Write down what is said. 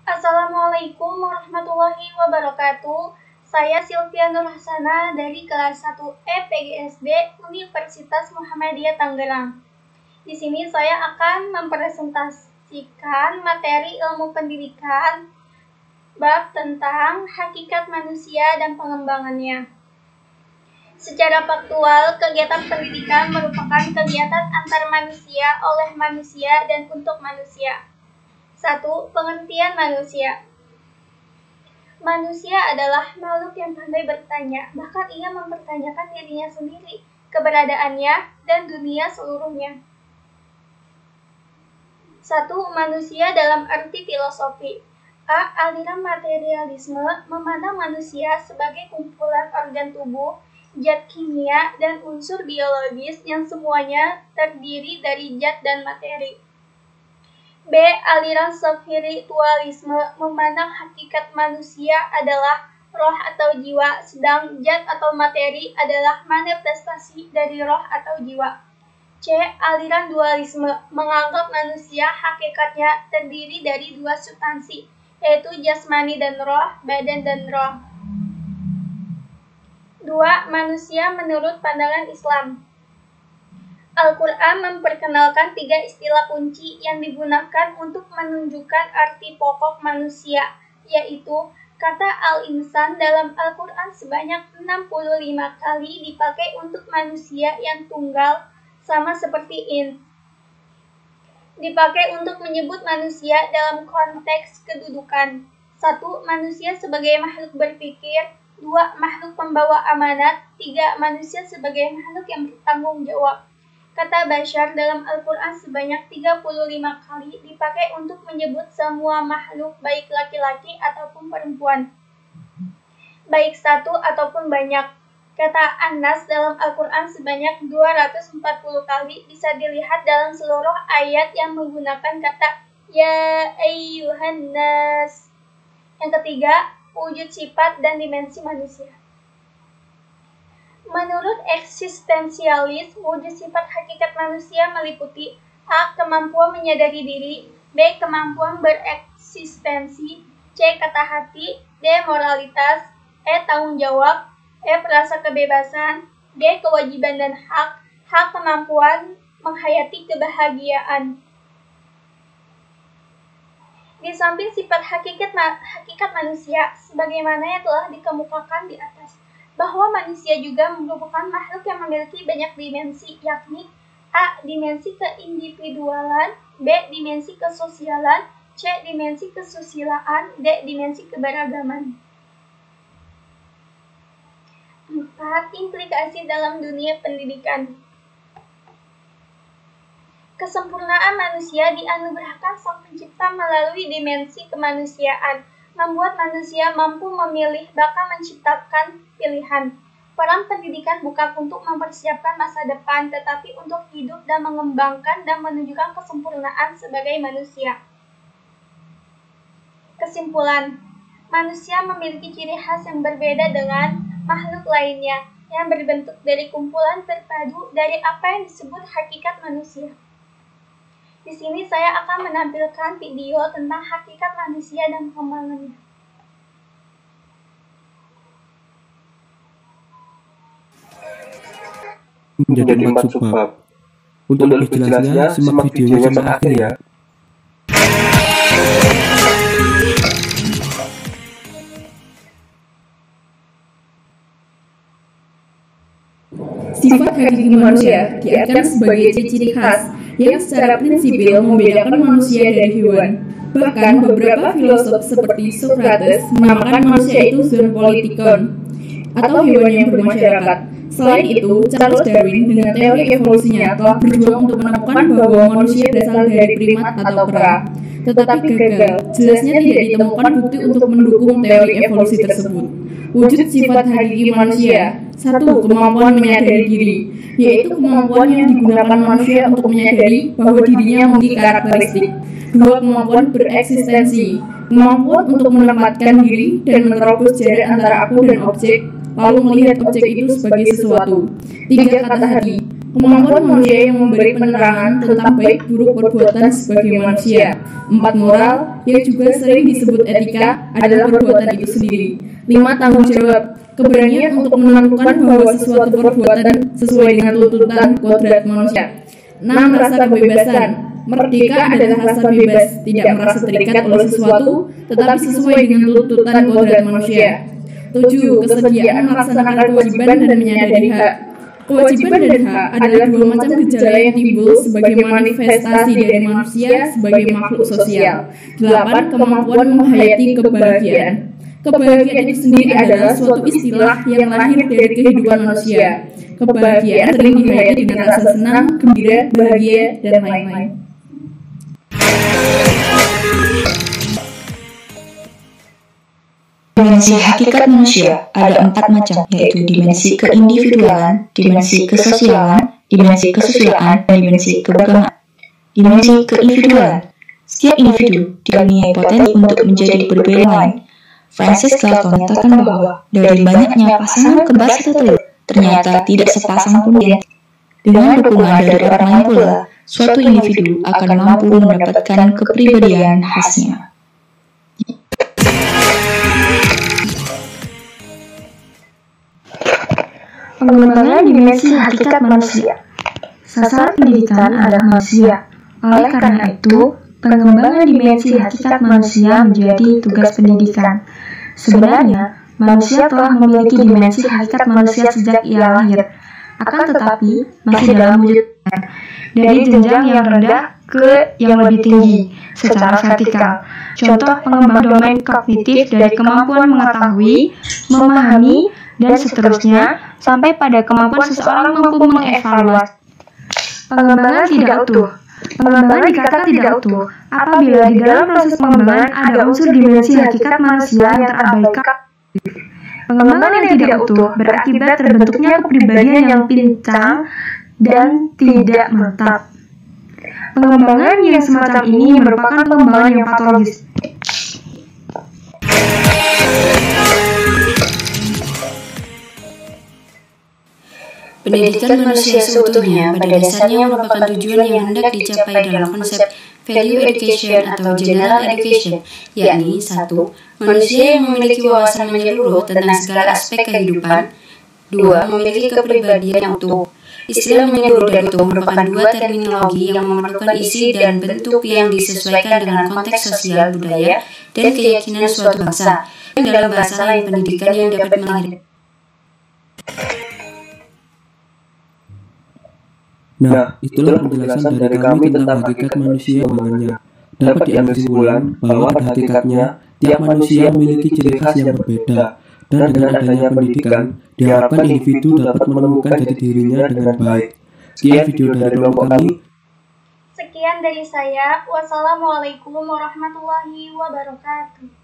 Assalamualaikum warahmatullahi wabarakatuh. Saya Sylvia Nur Hasana dari kelas 1E PGSD Universitas Muhammadiyah Tangerang. Di sini saya akan mempresentasikan materi ilmu pendidikan bab tentang hakikat manusia dan pengembangannya. Secara faktual, kegiatan pendidikan merupakan kegiatan antar manusia, oleh manusia, dan untuk manusia. 1. Pengertian manusia. Manusia adalah makhluk yang pandai bertanya, bahkan ia mempertanyakan dirinya sendiri, keberadaannya, dan dunia seluruhnya. 1. Manusia dalam arti filosofi. A. Aliran materialisme memandang manusia sebagai kumpulan organ tubuh, zat kimia, dan unsur biologis yang semuanya terdiri dari zat dan materi. B. Aliran spiritualisme memandang hakikat manusia adalah roh atau jiwa, sedang zat atau materi adalah manifestasi dari roh atau jiwa. C. Aliran dualisme menganggap manusia hakikatnya terdiri dari dua substansi, yaitu jasmani dan roh, badan dan roh. 2. Manusia menurut pandangan Islam. Al-Quran memperkenalkan 3 istilah kunci yang digunakan untuk menunjukkan arti pokok manusia, yaitu kata al-insan dalam Al-Quran sebanyak 65 kali dipakai untuk manusia yang tunggal, sama seperti ins. Dipakai untuk menyebut manusia dalam konteks kedudukan. 1. Manusia sebagai makhluk berpikir. 2. Makhluk pembawa amanat. 3. Manusia sebagai makhluk yang bertanggung jawab. Kata Bashar dalam Al-Quran sebanyak 35 kali dipakai untuk menyebut semua makhluk, baik laki-laki ataupun perempuan, baik satu ataupun banyak. Kata An-Nas dalam Al-Quran sebanyak 240 kali bisa dilihat dalam seluruh ayat yang menggunakan kata Ya Ayyuhan Nas. Yang ketiga, wujud sifat dan dimensi manusia. Menurut eksistensialis, wujud sifat hakikat manusia meliputi A. Kemampuan menyadari diri, B. Kemampuan bereksistensi, C. Kata hati, D. Moralitas, E. Tanggung jawab, F. Rasa kebebasan, G. Kewajiban dan hak, H. Kemampuan menghayati kebahagiaan. Di samping sifat hakikat manusia, sebagaimana yang telah dikemukakan di atas, bahwa manusia juga merupakan makhluk yang memiliki banyak dimensi, yakni A. Dimensi keindividualan, B. Dimensi kesosialan, C. Dimensi kesusilaan, D. Dimensi keberagaman. 4. Implikasi dalam dunia pendidikan. Kesempurnaan manusia dianugerahkan Sang Pencipta melalui dimensi kemanusiaan, membuat manusia mampu memilih, bahkan menciptakan pilihan. Peran pendidikan bukan untuk mempersiapkan masa depan, tetapi untuk hidup dan mengembangkan dan menunjukkan kesempurnaan sebagai manusia. Kesimpulan, manusia memiliki ciri khas yang berbeda dengan makhluk lainnya, yang berbentuk dari kumpulan terpadu dari apa yang disebut hakikat manusia. Di sini saya akan menampilkan video tentang hakikat manusia dan pengembangannya. Menjadi 4 subbab. Untuk lebih jelasnya, simak videonya sampai akhir ya. Sifat hakiki manusia diartikan sebagai ciri-ciri khas yang secara prinsipil membedakan manusia dari hewan. Bahkan beberapa filosof seperti Socrates menamakan manusia itu zoopolitikon atau hewan yang bermasyarakat. Selain itu, Charles Darwin dengan teori evolusinya telah berjuang untuk menemukan bahwa manusia berasal dari primat atau kera, tetapi gagal. Jelasnya tidak ditemukan bukti untuk mendukung teori evolusi tersebut. Wujud sifat hakiki manusia. 1. Kemampuan menyadari diri, yaitu kemampuan yang digunakan manusia untuk menyadari bahwa dirinya memiliki karakteristik. 2. Kemampuan bereksistensi, kemampuan untuk menempatkan diri dan menerobos jarak antara aku dan objek, lalu melihat objek itu sebagai sesuatu. 3. Kata hati, Kemampuan manusia yang memberi penerangan tentang baik buruk perbuatan sebagai manusia. 4. Moral, yang juga sering disebut etika, adalah perbuatan itu sendiri. 5. Tanggung jawab, keberanian untuk menentukan bahwa sesuatu perbuatan sesuai dengan tuntutan kodrat manusia. 6. Rasa kebebasan, merdeka adalah rasa bebas, tidak merasa terikat oleh sesuatu, tetapi sesuai dengan tuntutan kodrat manusia. 7. Kesediaan melaksanakan kewajiban dan menyadari hak. Kewajiban dan hak adalah dua macam gejala yang timbul sebagai manifestasi dari manusia sebagai makhluk sosial. 8. Kemampuan menghayati kebahagiaan. Kebahagiaan itu sendiri adalah suatu istilah yang lahir dari kehidupan manusia. Kebahagiaan sering dihayati dengan rasa senang, gembira, bahagia, dan lain-lain. Dimensi hakikat manusia ada 4 macam, yaitu dimensi keindividualan, dimensi kesosialan, dimensi kesusilaan, dan dimensi keberagaman. Dimensi keindividualan, setiap individu dikaruniai potensi untuk menjadi berbeda lain. Francis Galton menyatakan bahwa dari banyaknya pasangan kembar serta telur, ternyata tidak sepasang pun identik. Dengan dukungan dari orang lain pula, suatu individu akan mampu mendapatkan kepribadian khasnya. Pengembangan dimensi hakikat manusia. Sasaran pendidikan adalah manusia. Oleh karena itu, pengembangan dimensi hakikat manusia menjadi tugas pendidikan. Sebenarnya, manusia telah memiliki dimensi hakikat manusia sejak ia lahir. Akan tetapi, masih dalam wujud dari jenjang yang rendah ke yang lebih tinggi secara vertikal. Contoh pengembangan domain kognitif dari kemampuan mengetahui, memahami, dan seterusnya, sampai pada kemampuan seseorang mampu mengevaluasi. Pengembangan tidak utuh. Pengembangan dikatakan tidak utuh apabila di dalam proses pengembangan ada unsur dimensi hakikat manusia yang terabaikan. Pengembangan yang tidak utuh berakibat terbentuknya kepribadian yang pincang dan tidak mantap. Pengembangan yang semacam ini merupakan pengembangan yang patologis. Pendidikan manusia seutuhnya pada dasarnya merupakan tujuan yang hendak dicapai dalam konsep value education atau general education, yakni 1. Manusia yang memiliki wawasan menyeluruh tentang segala aspek kehidupan. 2. Memiliki kepribadian yang utuh. Istilah menyeluruh dan utuh merupakan dua terminologi yang memerlukan isi dan bentuk yang disesuaikan dengan konteks sosial, budaya, dan keyakinan suatu bangsa. Dalam bahasa lain, pendidikan yang dapat melahirkan. Nah, itulah penjelasan dari kami tentang hakikat manusia umumnya. Dapat diambil kesimpulan bahwa pada hakikatnya, tiap manusia memiliki ciri khas yang berbeda, dan dengan adanya pendidikan, diharapkan individu dapat menemukan jati dirinya dengan baik. Sekian video dari kelompok kami. Sekian dari saya. Wassalamualaikum warahmatullahi wabarakatuh.